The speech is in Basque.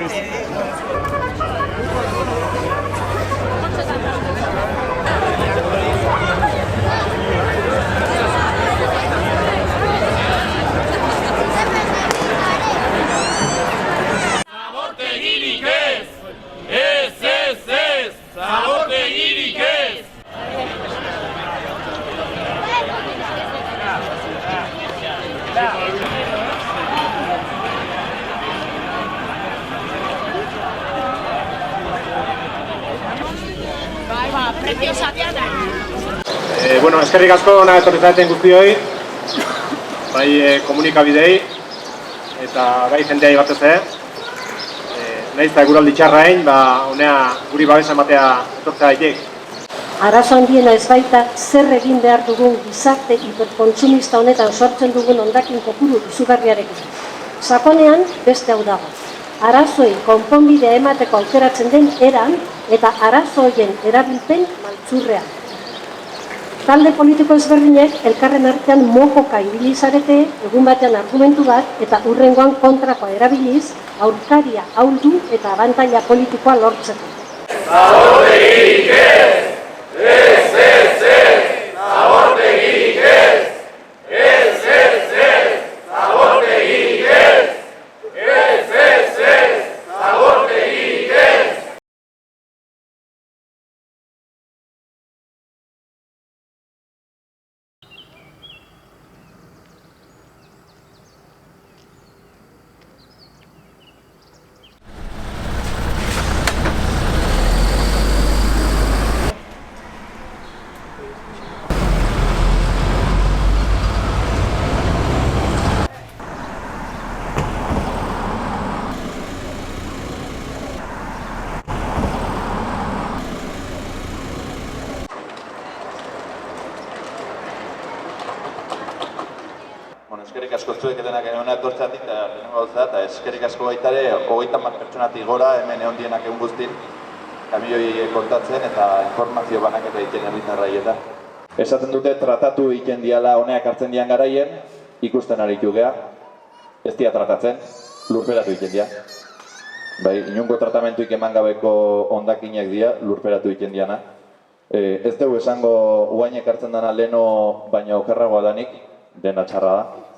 Zabortegirik ez! Ez, ez, ez! Zabortegirik ez! Bueno, eskerrik asko hona etorri zareten guztioi, bai komunikabidei eta bai jendeai batez nahiz eta eguraldi txarra egin, honea guri babesa ematea etortzea gaitek. Arazo handiena ez baita zer egin behar dugun gizarte hiperkontsumista honetan sortzen dugun hondakin kopuru izugarriarekin. Sakonean beste hau dago. Arazoei konponbidea emateko aukeratzen den eran eta arazo horien erabilpen maltzurrean. Talde politiko ezberdinek elkarren artean mojoka ibili zarete, egun batean argumentu bat eta hurrengoan kontrakoa erabiliz, aurkaria ahuldu eta abantaila politikoa lortzeko. Zabortegirik ez! Ez, ez, ez! Zabortegirik ez! Ez, ez, ez! Zabortegirik ez! Ez, ez, ez! Zabortegirik ez! Eskerrik asko zuek edenak hona etortzatik eta lehenengo gauza, eta eskerrik asko baitare 30 pertsonatik gora hemen egon dienak egun guztin kamioi kontatzen eta informazio banaketa egiten herritarrei eta. Esaten dute tratatu egiten diala honeak hartzen dian garaien, ikusten aritu gea, ez dia tratatzen, lurperatu egiten dia. Bai, inungo tratamentuik eman gabeko hondakinak dira, lurperatu egiten diana. Ez dugu esango uainek hartzen dana leheno baina okerragoa danik, dena txarra da.